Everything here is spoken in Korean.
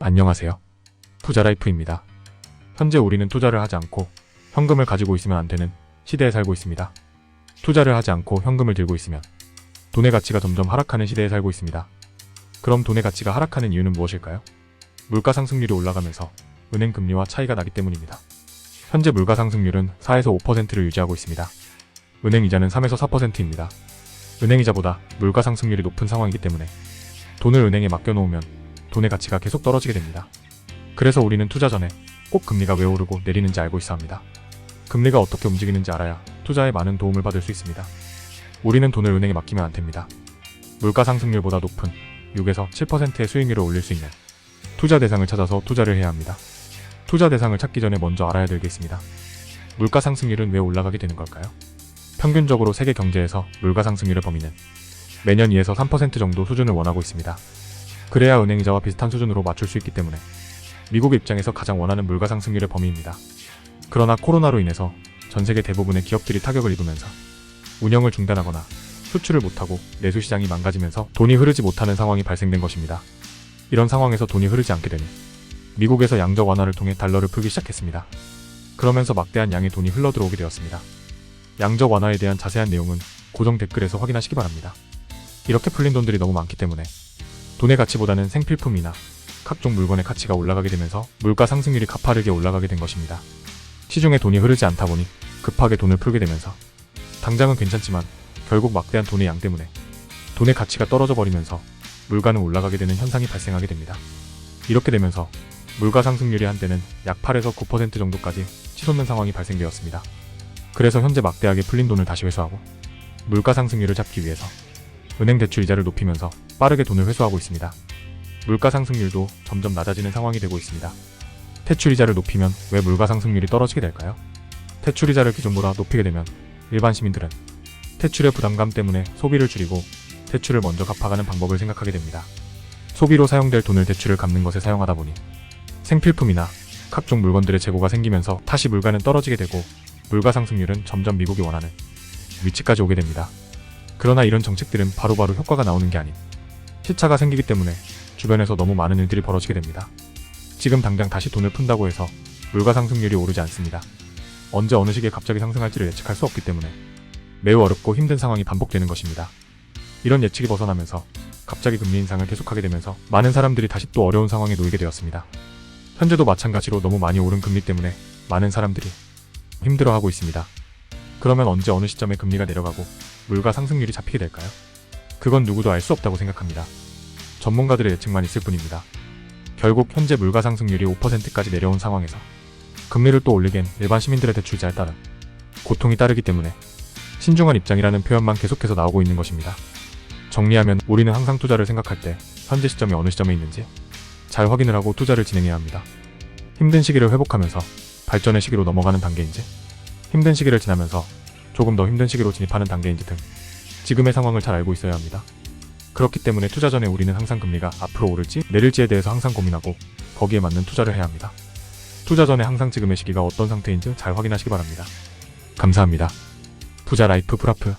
안녕하세요. 투자라이프입니다. 현재 우리는 투자를 하지 않고 현금을 가지고 있으면 안 되는 시대에 살고 있습니다. 투자를 하지 않고 현금을 들고 있으면 돈의 가치가 점점 하락하는 시대에 살고 있습니다. 그럼 돈의 가치가 하락하는 이유는 무엇일까요? 물가 상승률이 올라가면서 은행 금리와 차이가 나기 때문입니다. 현재 물가 상승률은 4에서 5%를 유지하고 있습니다. 은행 이자는 3에서 4%입니다. 은행 이자보다 물가 상승률이 높은 상황이기 때문에 돈을 은행에 맡겨놓으면 돈의 가치가 계속 떨어지게 됩니다. 그래서 우리는 투자 전에 꼭 금리가 왜 오르고 내리는지 알고 있어야 합니다. 금리가 어떻게 움직이는지 알아야 투자에 많은 도움을 받을 수 있습니다. 우리는 돈을 은행에 맡기면 안 됩니다. 물가 상승률보다 높은 6에서 7%의 수익률을 올릴 수 있는 투자 대상을 찾아서 투자를 해야 합니다. 투자 대상을 찾기 전에 먼저 알아야 될 게 있습니다. 물가 상승률은 왜 올라가게 되는 걸까요? 평균적으로 세계 경제에서 물가 상승률의 범위는 매년 2에서 3% 정도 수준을 원하고 있습니다. 그래야 은행이자와 비슷한 수준으로 맞출 수 있기 때문에 미국의 입장에서 가장 원하는 물가 상승률의 범위입니다. 그러나 코로나로 인해서 전 세계 대부분의 기업들이 타격을 입으면서 운영을 중단하거나 수출을 못하고 내수 시장이 망가지면서 돈이 흐르지 못하는 상황이 발생된 것입니다. 이런 상황에서 돈이 흐르지 않게 되니 미국에서 양적 완화를 통해 달러를 풀기 시작했습니다. 그러면서 막대한 양의 돈이 흘러들어오게 되었습니다. 양적 완화에 대한 자세한 내용은 고정 댓글에서 확인하시기 바랍니다. 이렇게 풀린 돈들이 너무 많기 때문에 돈의 가치보다는 생필품이나 각종 물건의 가치가 올라가게 되면서 물가 상승률이 가파르게 올라가게 된 것입니다. 시중에 돈이 흐르지 않다 보니 급하게 돈을 풀게 되면서 당장은 괜찮지만 결국 막대한 돈의 양 때문에 돈의 가치가 떨어져 버리면서 물가는 올라가게 되는 현상이 발생하게 됩니다. 이렇게 되면서 물가 상승률이 한때는 약 8에서 9% 정도까지 치솟는 상황이 발생되었습니다. 그래서 현재 막대하게 풀린 돈을 다시 회수하고 물가 상승률을 잡기 위해서 은행 대출 이자를 높이면서 빠르게 돈을 회수하고 있습니다. 물가 상승률도 점점 낮아지는 상황이 되고 있습니다. 대출 이자를 높이면 왜 물가 상승률이 떨어지게 될까요? 대출 이자를 기존보다 높이게 되면 일반 시민들은 대출의 부담감 때문에 소비를 줄이고 대출을 먼저 갚아가는 방법을 생각하게 됩니다. 소비로 사용될 돈을 대출을 갚는 것에 사용하다 보니 생필품이나 각종 물건들의 재고가 생기면서 다시 물가는 떨어지게 되고 물가 상승률은 점점 미국이 원하는 위치까지 오게 됩니다. 그러나 이런 정책들은 바로바로 효과가 나오는 게 아닌 시차가 생기기 때문에 주변에서 너무 많은 일들이 벌어지게 됩니다. 지금 당장 다시 돈을 푼다고 해서 물가 상승률이 오르지 않습니다. 언제 어느 시기에 갑자기 상승할지를 예측할 수 없기 때문에 매우 어렵고 힘든 상황이 반복되는 것입니다. 이런 예측이 벗어나면서 갑자기 금리 인상을 계속하게 되면서 많은 사람들이 다시 또 어려운 상황에 놓이게 되었습니다. 현재도 마찬가지로 너무 많이 오른 금리 때문에 많은 사람들이 힘들어하고 있습니다. 그러면 언제 어느 시점에 금리가 내려가고 물가 상승률이 잡히게 될까요? 그건 누구도 알 수 없다고 생각합니다. 전문가들의 예측만 있을 뿐입니다. 결국 현재 물가 상승률이 5%까지 내려온 상황에서 금리를 또 올리기엔 일반 시민들의 대출자에 따른 고통이 따르기 때문에 신중한 입장이라는 표현만 계속해서 나오고 있는 것입니다. 정리하면 우리는 항상 투자를 생각할 때 현재 시점이 어느 시점에 있는지 잘 확인을 하고 투자를 진행해야 합니다. 힘든 시기를 회복하면서 발전의 시기로 넘어가는 단계인지 힘든 시기를 지나면서 조금 더 힘든 시기로 진입하는 단계인지 등 지금의 상황을 잘 알고 있어야 합니다. 그렇기 때문에 투자 전에 우리는 항상 금리가 앞으로 오를지 내릴지에 대해서 항상 고민하고 거기에 맞는 투자를 해야 합니다. 투자 전에 항상 지금의 시기가 어떤 상태인지 잘 확인하시기 바랍니다. 감사합니다. 투자 라이프 프라프